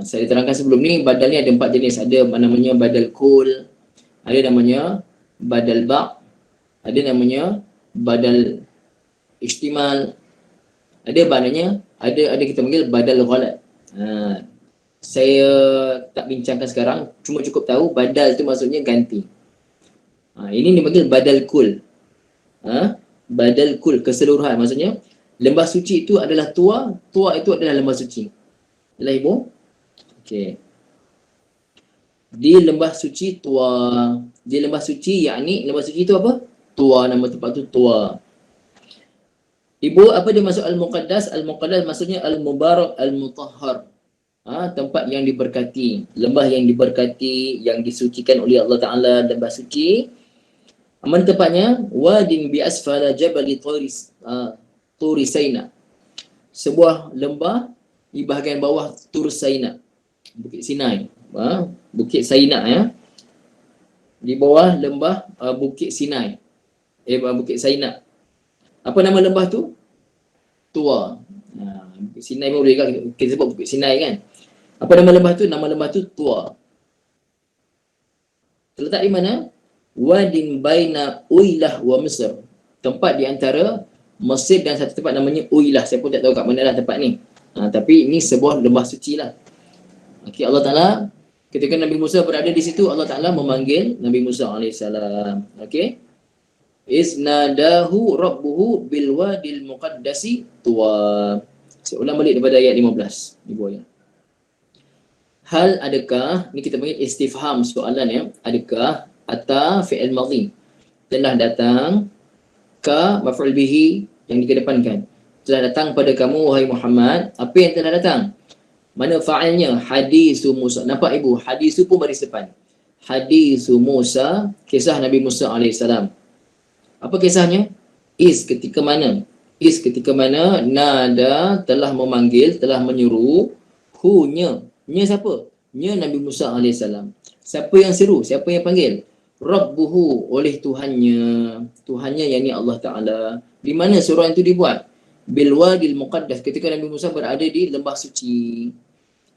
Saya terangkan sebelum ni, badal ni ada 4 jenis. Ada namanya badal kul, ada namanya badal ba', ada namanya badal istimal, ada maknanya, ada kita panggil badal ghalat. Saya tak bincangkan sekarang, cuma cukup tahu badal tu maksudnya ganti. Ini dipanggil badal kul. Badal kul, keseluruhan. Maksudnya, lembah suci itu adalah tua, tua itu adalah lembah suci. Yalah ibu? Okey. Di lembah suci tua. Di lembah suci, yakni lembah suci itu apa? Tua, nama tempat tu tua. Ibu, apa dia maksud Al-Muqaddas? Al-Muqaddas maksudnya Al-Mubarak Al-Mutahhar. Tempat yang diberkati, lembah yang diberkati, yang disucikan oleh Allah Ta'ala, lembah suci. Mana tempatnya? Wadin bi asfala jabali Turi Saina. Sebuah lembah di bahagian bawah Tur Saina. Bukit Sinai. Bukit Saina ya. Di bawah lembah Bukit Sinai. Bukit Saina. Apa nama lembah tu? Tua. Bukit Sinai pun boleh kita sebut Bukit Sinai kan. Apa nama lembah tu? Nama lembah tu Tua. Terletak di mana? Wadin baina Uilah wa Mesir. Tempat di antara Mesir dan satu tempat namanya Uilah. Saya pun tak tahu kat mana lah tempat ni. Tapi ini sebuah lembah suci lah. Okay, Allah Ta'ala, ketika Nabi Musa berada di situ, Allah Ta'ala memanggil Nabi Musa AS. Okay. Iznadahu rabbuhu bilwadil muqaddasi tuwa. Saya ulang balik daripada ayat 15. Ibu ayat. Hal adakah, ni kita panggil istifham soalan ya. Adakah ata fi'il madhi telah datang ka maf'ul bihi yang dikedepankan. Telah datang pada kamu wahai Muhammad. Apa yang telah datang? Mana fa'ilnya? Hadisu Musa. Nampak ibu? Hadisu pun baris depan. Hadisu Musa, kisah Nabi Musa AS. Apa kisahnya? Is ketika mana? Is ketika mana nada telah memanggil, telah menyuruh hu-nya. Nya siapa? Nya Nabi Musa AS. Siapa yang seru? Siapa yang panggil? Rabbuhu, oleh Tuhannya. Tuhannya yang ni Allah Ta'ala. Di mana suruhan itu dibuat? Bilwadil Muqaddas, ketika Nabi Musa berada di lembah suci.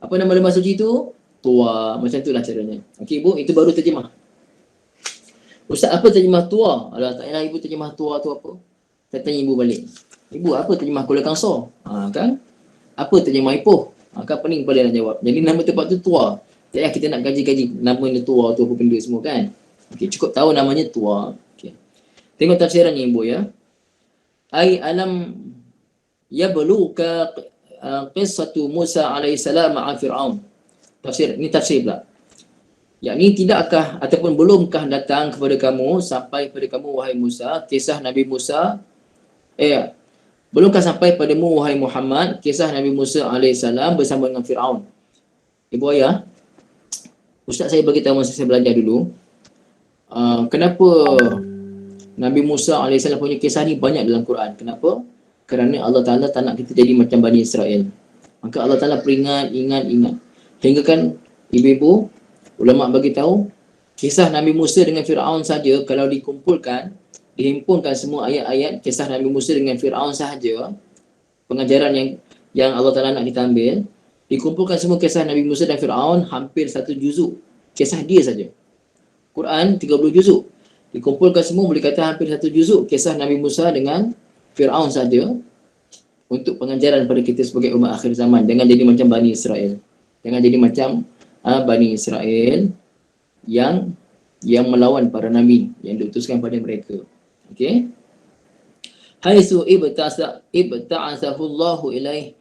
Apa nama lembah suci itu? Tua. Macam itulah caranya. Okey ibu, itu baru terjemah. Ustaz, apa terjemah tua? Alah, tak payah ibu terjemah tua tu apa? Saya tanya ibu balik. Ibu, apa terjemah Kuala Kangsar? Kan? Apa terjemah Ipoh? Kan pening kepala nak jawab. Jadi nama tempat tu tua. Tak payah kita nak gaji-gaji nama dia tua tu apa benda semua kan? Okey, cukup tahu namanya tua. Okey. Tengok tafsirannya ibu ya. Ai alam yabluka qissatu Musa alaihissalam ma'a Fir'aun. Tafsir, ini tafsir pula. Yakni tidakkah ataupun belumkah datang kepada kamu, sampai pada kamu wahai Musa, kisah Nabi Musa, belumkah sampai padamu wahai Muhammad, kisah Nabi Musa alaihissalam bersama dengan Fir'aun. Ibu ayah, Ustaz saya bagi tahu masa saya belajar dulu, kenapa Nabi Musa AS punya kisah ni banyak dalam Quran. Kenapa? Kerana Allah Ta'ala tak nak kita jadi macam Bani Israel. Maka Allah Ta'ala peringat, ingat. Hingga kan ibu-ibu, ulama' bagi tahu, kisah Nabi Musa dengan Fir'aun saja, kalau dikumpulkan, dihimpunkan semua ayat-ayat kisah Nabi Musa dengan Fir'aun sahaja, pengajaran yang Allah Ta'ala nak kita ambil, dikumpulkan semua kisah Nabi Musa dan Fir'aun, hampir 1 juzuk. Kisah dia saja. Quran 30 juzuk. Dikumpulkan semua boleh kata hampir 1 juzuk kisah Nabi Musa dengan Fir'aun saja, untuk pengajaran pada kita sebagai umat akhir zaman. Jangan jadi macam Bani Israel. Jangan jadi macam Bani Israel yang melawan para nabi yang diutuskan pada mereka. Okey. Haitsu ibta'athahu Allahu ilaih,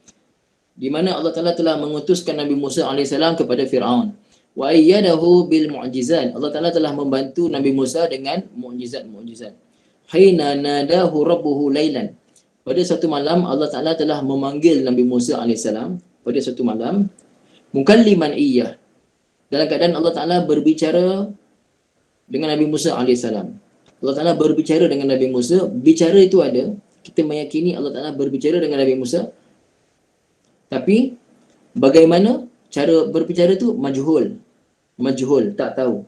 di mana Allah Taala telah mengutuskan Nabi Musa alaihissalam kepada Firaun. Wa ayyadahu bil mu'jizat. Allah Taala telah membantu Nabi Musa dengan mukjizat. Hina nadahu rabbuhu lailan. Pada satu malam Allah Taala telah memanggil Nabi Musa alaihissalam pada satu malam, mukalliman iyyah. Dalam keadaan Allah Taala berbicara dengan Nabi Musa alaihissalam. Allah Taala berbicara dengan Nabi Musa. Bicara itu ada. Kita meyakini Allah Taala berbicara dengan Nabi Musa. Tapi bagaimana cara berbicara tu majhul, tak tahu.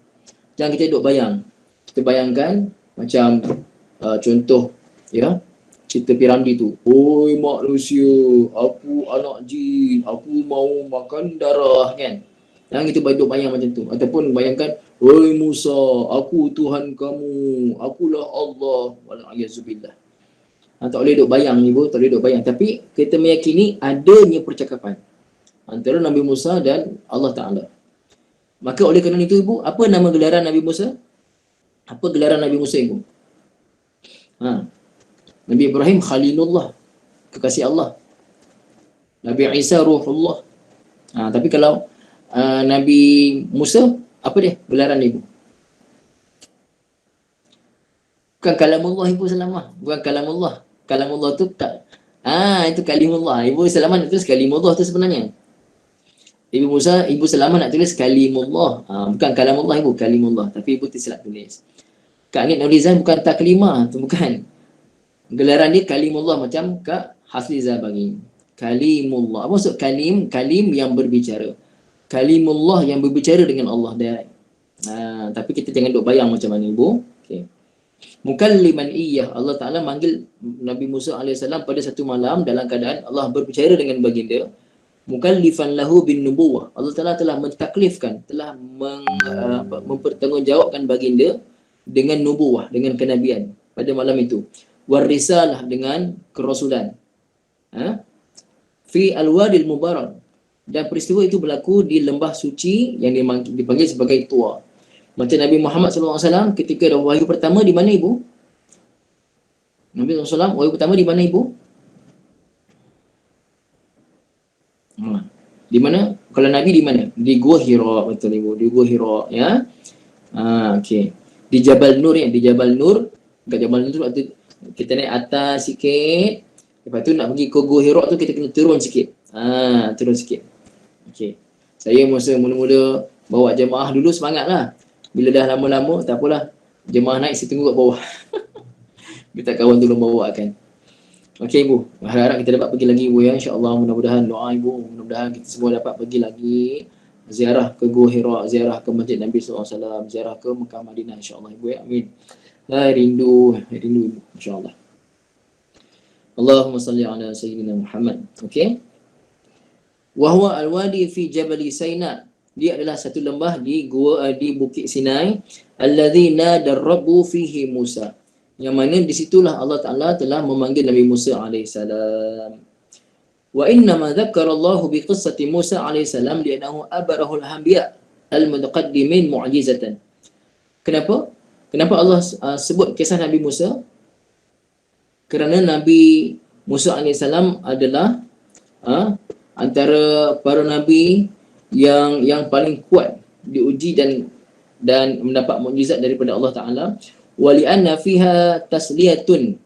Jangan kita duduk bayang. Kita bayangkan macam contoh ya, cerita Piramli tu. Oi manusia, aku anak jin, aku mau makan darah, kan? Jangan kita duduk bayang macam tu. Ataupun bayangkan, oi Musa, aku Tuhan kamu, akulah Allah. Wala'iyyazubillah. Tak boleh duduk bayang ibu, tak boleh duduk bayang. Tapi kita meyakini adanya percakapan antara Nabi Musa dan Allah Ta'ala. Maka oleh kerana itu ibu, apa nama gelaran Nabi Musa? Apa gelaran Nabi Musa ibu? Nabi Ibrahim Khalilullah, kekasih Allah. Nabi Isa Ruhullah. Tapi kalau Nabi Musa, apa dia gelaran ibu? Bukan kalamullah ibu Salamah. Bukan kalamullah. Kalamullah tu tak. Itu kalimullah. Ibu Salamah nak tulis kalimullah tu sebenarnya. Ibu Musa, Ibu Salamah nak tulis kalimullah. Bukan kalamullah ibu, kalimullah. Tapi ibu tersilap tulis. Kak Anit Nurizan bukan taklimah. Tu bukan. Gelaran dia kalimullah macam Kak Hasliza bagi. Kalimullah. Apa maksud kalim? Kalim yang berbicara. Kalimullah yang berbicara dengan Allah direct. Tapi kita jangan duk bayang macam mana ibu. Okay. Mukalliman iyyah. Allah Ta'ala manggil Nabi Musa AS pada satu malam dalam keadaan Allah berbicara dengan baginda. Mukallifan lahu bin nubuwah. Allah Ta'ala telah mentaklifkan, telah mempertanggungjawabkan baginda dengan nubuwah, dengan kenabian pada malam itu. Warisalah, dengan kerasulan. Fi al-wadil mubarak. Dan peristiwa itu berlaku di lembah suci yang dipanggil sebagai Tua. Macam Nabi Muhammad SAW ketika dah wahyu pertama di mana ibu? Nabi SAW wahyu pertama di mana ibu? Di mana? Kalau Nabi di mana? Di Gua Hira, betul ibu. Di Gua Hira, ya. Okey. Di Jabal Nur ya, di Jabal Nur. Dekat Jabal Nur tu kita naik atas sikit. Lepas tu nak pergi ke Gua Hira tu kita kena turun sikit. Turun sikit. Okey. Saya masa mula-mula bawa jemaah dulu semangatlah. Bila dah lama-lama, tak apalah. Jemaah naik, saya tunggu kat bawah. Minta kawan tolong bawa kan. Okey ibu, harap kita dapat pergi lagi ibu ya. InsyaAllah, mudah-mudahan doa ibu. Mudah-mudahan kita semua dapat pergi lagi. Ziarah ke Gua Hira, ziarah ke Masjid Nabi SAW, ziarah ke Mekah Madinah insyaAllah ibu ya. Amin. Rindu ibu insyaAllah. Allahumma salli ala Sayyidina Muhammad. Okey. Wahwa al-wadi fi Jabal Saina. Dia adalah satu lembah di Bukit Sinai. Alladhi nadar rabbu fihi Musa. Yang mana disitulah Allah Ta'ala telah memanggil Nabi Musa alaihissalam. Wa inna ma dhakkara Allahu bi qissati Musa alaihissalam li'annahu abarahul anbiya al-mutaqaddimin mu'jizatan. Kenapa? Kenapa Allah sebut kisah Nabi Musa? Kerana Nabi Musa alaihissalam adalah antara para nabi yang paling kuat diuji dan mendapat mukjizat daripada Allah Ta'ala. Wali'anna fiha tasliyatan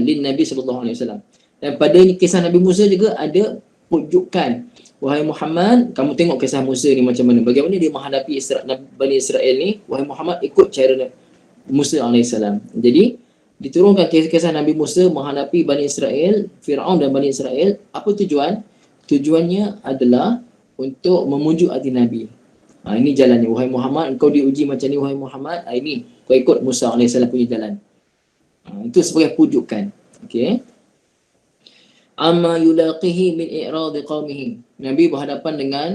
lin Nabi sallallahu alaihi wasallam. Dan pada kisah Nabi Musa juga ada pujukan. Wahai Muhammad, kamu tengok kisah Musa ni macam mana. Bagaimana dia menghadapi Bani Israel ni. Wahai Muhammad, ikut cara Musa AS. Jadi, diturunkan kisah Nabi Musa menghadapi Bani Israel, Fir'aun dan Bani Israel. Apa tujuan? Tujuannya adalah untuk memujuk hati Nabi. Ini jalannya. Wahai Muhammad, engkau diuji macam ni, wahai Muhammad. Ini, kau ikut Musa AS punya jalan. Itu sebagai pujukan. Okey. Amma yulaqihi min i'radi qaumihi. Nabi berhadapan dengan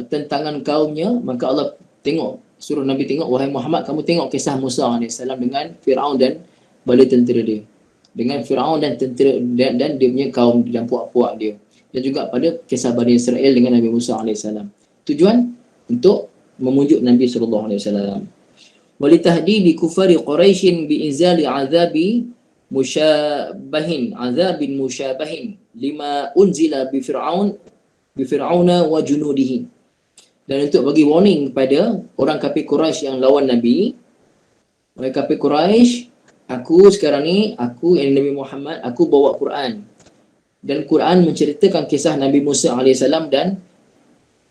tentangan kaumnya, maka Allah suruh Nabi tengok, wahai Muhammad, kamu tengok kisah Musa AS dengan Fir'aun dan bala tentera dia. Dengan Fir'aun dan tentera dan dia punya kaum dan puak-puak dia. Dan juga pada kisah Bani Israel dengan Nabi Musa AS. Tujuan untuk memujuk Nabi SAW. Walitahdidi kufari Quraisyin bi'inzali azabi azabin musyabahin lima unzila bi fir'auna wa junudihi. Dan untuk bagi warning kepada orang kafir Quraisy yang lawan Nabi. Orang kafir Quraisy, aku sekarang ni, aku yang Nabi Muhammad, aku bawa Quran. Dan Quran menceritakan kisah Nabi Musa AS dan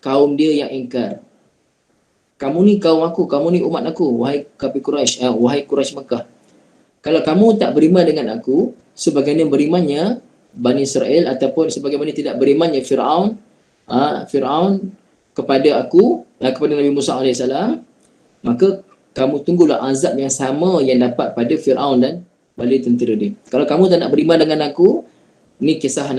kaum dia yang ingkar. Kamu ni kaum aku, kamu ni umat aku, wahai kafir Quraisy, wahai Quraisy Mekah. Kalau kamu tak beriman dengan aku, sebagaimana berimannya Bani Israel ataupun sebagaimana tidak berimannya Fir'aun kepada aku, kepada Nabi Musa AS, maka kamu tunggulah azab yang sama yang dapat pada Fir'aun dan bala tentera dia. Kalau kamu tak nak beriman dengan aku, ni kisah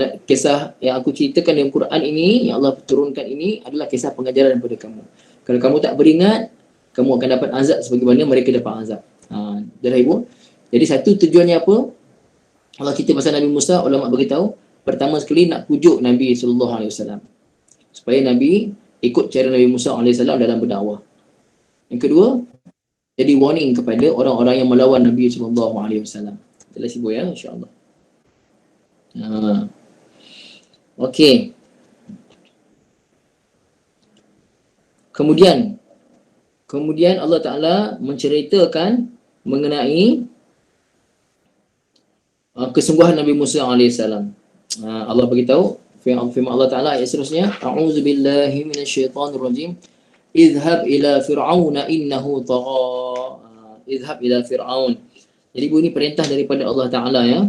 yang aku ceritakan dalam Quran ini, yang Allah turunkan ini adalah kisah pengajaran daripada kamu. Kalau kamu tak beringat, kamu akan dapat azab sebagaimana mereka dapat azab. Jadi ibu, jadi satu tujuannya apa? Allah cerita pasal Nabi Musa, ulama beritahu, pertama sekali nak pujuk Nabi SAW. Supaya Nabi ikut cara Nabi Musa AS dalam berdakwah. Yang kedua, jadi warning kepada orang-orang yang melawan Nabi SAW. Jelas ibu ya, insyaAllah. Okey. Kemudian Allah Ta'ala menceritakan mengenai kesungguhan Nabi Musa AS. Allah beritahu, firman Allah Ta'ala ayat seterusnya, A'udzubillahi minasyaitanirrajim, Idhab ila fir'auna innahu tagha. Idhab ila fir'aun. Jadi ini perintah daripada Allah Ta'ala ya.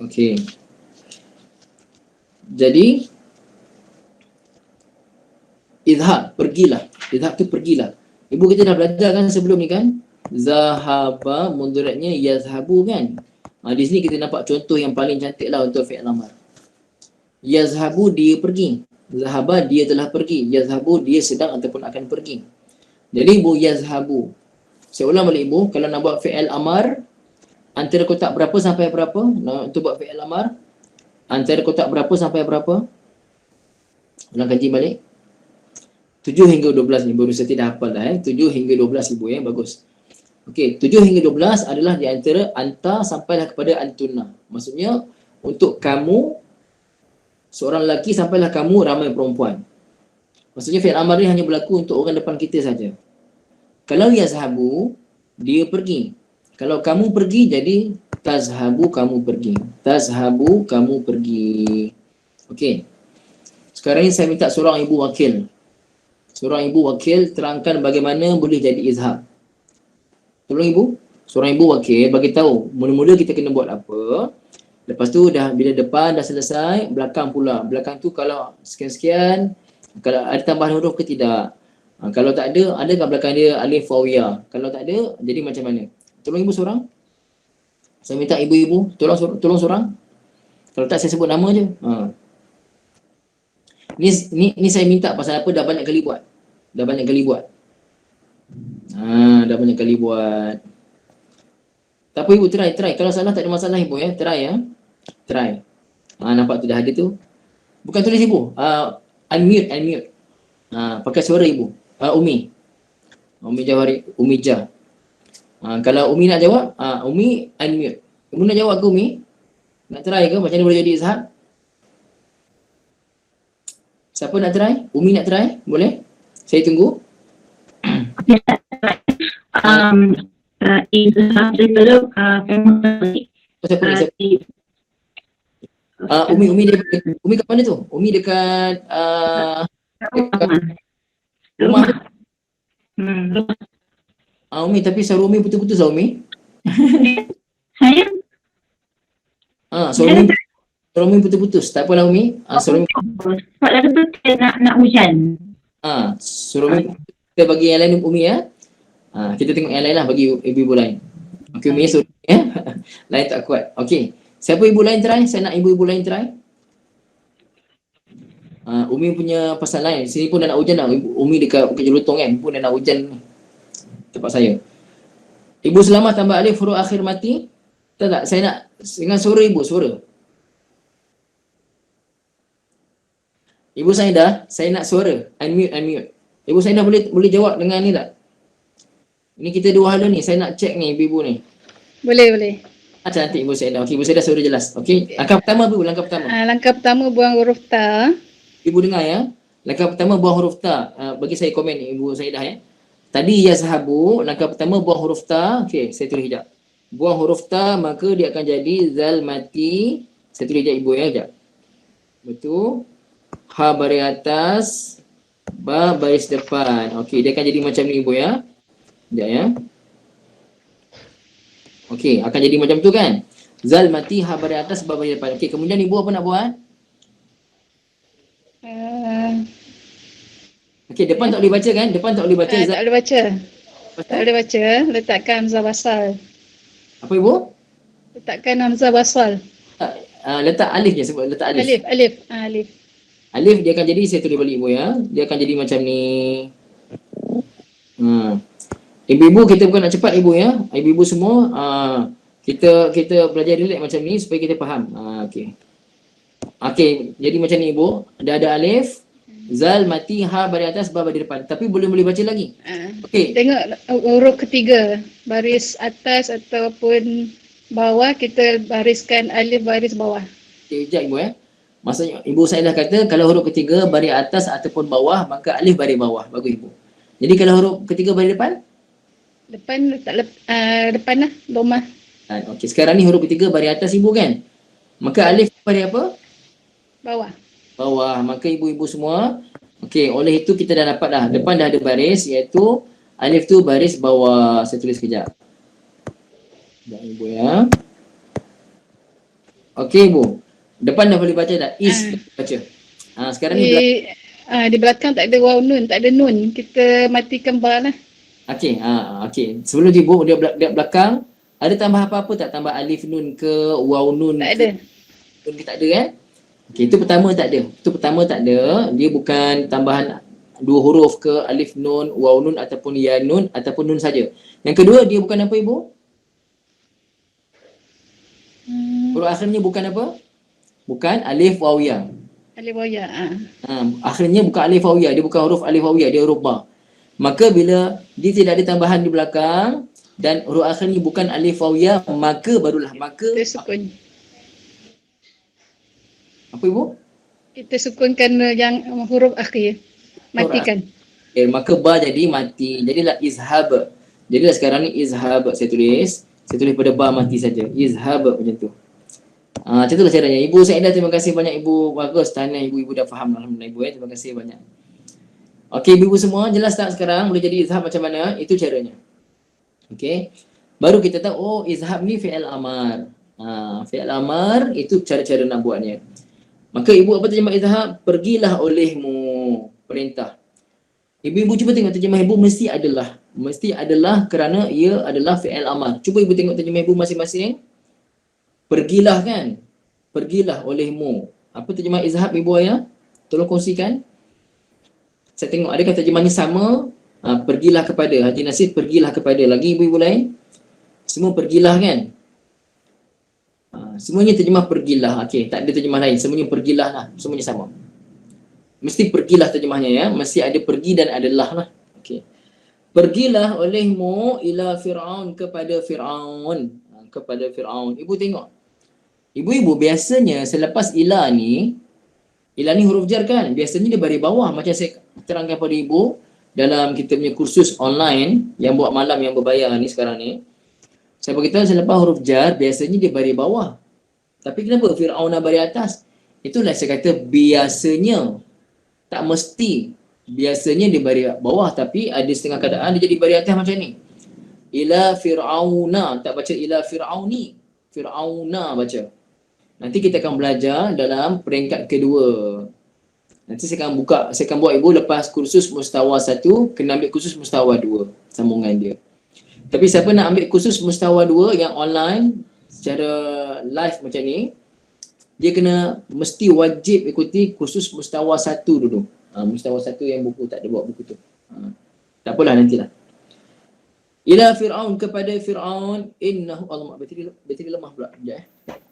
Okey. Jadi idhab, pergilah. Idhab tu pergilah. Ibu kita dah belajar kan sebelum ni kan? Zahaba mudaratnya yazhabu kan? Di sini kita nampak contoh yang paling cantik lah untuk fi'il amar. Yazhabu, dia pergi. Zahaba, dia telah pergi. Yazhabu, dia sedang ataupun akan pergi. Jadi ibu, yazhabu. Saya ulang balik ibu, kalau nak buat fi'il amar, antara kotak berapa sampai berapa? Untuk buat fi'il amar, antara kotak berapa sampai berapa? Ulang kaji balik. 7 hingga 12 ni, baru saya tidak hafal dah 7 hingga 12 ibu ya, bagus. Okey, 7 hingga 12 adalah di antara anta sampailah kepada antuna. Maksudnya, untuk kamu, seorang lelaki sampailah kamu ramai perempuan. Maksudnya fi'il amar ni hanya berlaku untuk orang depan kita saja. Kalau yazhabu, dia pergi. Kalau kamu pergi, jadi tazhabu, kamu pergi. Tazhabu, kamu pergi. Okey. Sekarang ni saya minta seorang ibu wakil. Seorang ibu wakil terangkan bagaimana boleh jadi izhab. Tolong ibu. Seorang ibu wakil bagi tahu mula-mula kita kena buat apa. Lepas tu dah bila depan dah selesai, belakang pula. Belakang tu kalau sekian-sekian, kalau ada tambahan huruf ke tidak. Kalau tak ada, adakah belakang dia alif wawiyah? Kalau tak ada, jadi macam mana? Tolong ibu seorang. Saya minta ibu-ibu tolong seorang. Kalau tak saya sebut nama je. Ni saya minta pasal apa, dah banyak kali buat. Dah banyak kali buat. Tak apa ibu, try. Kalau salah tak ada masalah ibu ya. Try ya. Try. Nampak tu dah ada tu. Bukan tulis ibu. Unmute. Pakai suara ibu. Umi Jawari. Umi Jah. Kalau Umi nak jawab, Umi unmute. Umi nak jawab ke Umi? Nak try ke? Macam mana boleh jadi izhab? Siapa nak try? Umi nak try? Boleh? Saya tunggu.
Izhab dulu,
Siapa ni? Siapa?
Di
Umi kat mana tu? Umi dekat
rumah.
rumah tu.
Rumah.
Umi tapi suara Umi putus-putus lah Umi.
Saya
Suara Umi putus-putus. Tak apalah Umi. Suara Umi.
sebab lagi tu nak hujan.
Suara Umi. Kita bagi yang lain Umi ya. Kita tengok yang lain lah bagi ibu-ibu lain. Okey Umi suara ya. Lain tak kuat. Okey. Siapa ibu lain try? Saya nak ibu-ibu lain try. Umi punya pasal lain. Sini pun dah nak hujan lah. Umi dekat Bukit Jelutong kan. Pun dah nak hujan tempat saya. Ibu selamat tambah alif huruf akhir mati. Tak. Saya nak dengan suara ibu. Suara. Ibu Saidah, saya nak suara. Unmute. Ibu Saidah boleh jawab dengan ni tak? Ni kita dua hala ni. Saya nak check ni ibu-ibu ni.
Boleh.
Cantik Ibu Saidah. Okey, Ibu Saidah suara jelas. Okey. Langkah pertama Bu, langkah pertama.
Langkah pertama buang huruf ta.
Ibu dengar ya. Langkah pertama buang huruf ta. Bagi saya komen ni Ibu Saidah ya. Tadi ya sahabu, langkah pertama buang huruf ta. Okey, saya tulis sekejap. Buang huruf ta maka dia akan jadi zal mati. Saya tulis sekejap Ibu ya, sekejap. Betul. Ha baris atas, ba baris depan. Okey, dia akan jadi macam ni Ibu ya. Sekejap ya. Okey, akan jadi macam tu kan? Zal mati, ha baris atas, ba baris depan. Okey, kemudian Ibu apa nak buat? Okey, depan tak boleh baca kan? Depan tak boleh baca.
Tak boleh baca. Tak boleh baca. Letakkan hamzah wasal.
Apa Ibu?
Letakkan hamzah wasal.
Letak alif je sebab letak alif.
Alif.
Alif dia akan jadi, saya tulis balik Ibu ya. Dia akan jadi macam ni. Ibu-ibu kita bukan nak cepat Ibu ya. Ibu-ibu semua kita belajar relax macam ni supaya kita faham. Okey. Okey, jadi macam ni Ibu. Dah ada alif, zal mati, ha baris atas, ba baris depan. Tapi boleh baca lagi. Okey.
Tengok huruf ketiga. Baris atas ataupun bawah kita bariskan alif baris bawah.
Okey, sekejap Ibu ya. Maksudnya Ibu saya dah kata kalau huruf ketiga baris atas ataupun bawah maka alif baris bawah. Bagus Ibu. Jadi kalau huruf ketiga baris depan?
Depan letak depan lah, domah.
Okey, sekarang ni huruf ketiga baris atas Ibu kan? Maka alif baris apa? Bawah. Maka ibu-ibu semua, okey, oleh itu kita dah dapat dah. Depan dah ada baris iaitu alif tu baris bawah. Saya tulis sekejap. Sekejap Ibu ya. Okey Ibu. Depan dah boleh baca dah. Baca. Sekarang ni
di belakang tak ada waw nun, tak ada nun. Kita matikan ba lah.
Okey, okey. Sebelum Ibu dia belakang ada tambah apa-apa tak? Tambah alif nun ke waw nun?
Tak ada.
Nun ke tak ada kan? Okey, itu pertama tak ada. Dia bukan tambahan dua huruf ke alif nun, waw nun ataupun ya nun ataupun nun saja. Yang kedua dia bukan apa Ibu? Huruf akhirnya bukan apa? Bukan alif waw ya.
Alif waw ya.
Akhirnya bukan alif waw ya, dia bukan huruf alif waw ya, dia huruf ba. Maka bila dia tidak ada tambahan di belakang dan huruf akhirnya bukan alif waw ya, maka barulah
kita sukun.
Apa Ibu?
Kita sukunkan yang huruf akhir. Matikan.
Maka ba jadi mati. Jadilah izhab. Jadilah sekarang ni izhab. Saya tulis pada ba mati saja. Izhab macam tu. Macam itulah caranya. Ibu Saidah, terima kasih banyak Ibu. Bagus. Tahniah Ibu dah faham. Alhamdulillah Ibu. Terima kasih banyak. Okey, Ibu semua jelas tak sekarang boleh jadi izhab macam mana? Itu caranya. Okey. Baru kita tahu izhab ni fi'il amar. Fi'il amar itu cara-cara nak buatnya. Maka Ibu apa terjemah izhab? Pergilah olehmu. Perintah. Ibu-ibu cuba tengok terjemah Ibu mesti adalah kerana ia adalah fi'il amar. Cuba Ibu tengok terjemah Ibu masing-masing. Pergilah kan? Pergilah olehmu. Apa terjemah izhab Ibu ayah? Tolong kongsikan. Saya tengok adakah terjemahnya sama? Pergilah kepada. Haji Nasir pergilah kepada. Lagi ibu-ibu lain? Semua pergilah kan? Semuanya terjemah pergilah. Okey, tak ada terjemah lain. Semuanya pergilah lah. Semuanya sama. Mesti pergilah terjemahnya ya. Mesti ada pergi dan adalah lah. Okey. Pergilah olehmu ila Fir'aun kepada Fir'aun. Kepada Fir'aun. Ibu tengok. Ibu-ibu biasanya selepas ila ni huruf jar kan? Biasanya dia baris bawah. Macam saya terangkan pada ibu dalam kita punya kursus online yang buat malam yang berbayar ni sekarang ni. Saya beritahu selepas huruf jar, biasanya dia baris bawah. Tapi kenapa Fir'auna baris atas? Itulah saya kata biasanya. Tak mesti. Biasanya dia baris bawah, tapi ada setengah keadaan dia jadi baris atas macam ni. Ila Fir'auna. Tak baca ila Fir'auni. Fir'auna baca. Nanti kita akan belajar dalam peringkat kedua. Nanti saya akan buat ibu lepas kursus mustawa 1, kena ambil kursus mustawa 2. Sambungan dia. Tapi siapa nak ambil kursus mustawa 2 yang online secara live macam ni, dia kena mesti wajib ikuti kursus mustawa 1 dulu. Mustawa 1 yang buku tak ada bawa buku tu. Tak apalah nantilah. Ila Fir'aun, kepada Fir'aun, innahu Allah, bateri lemah pula. Sekejap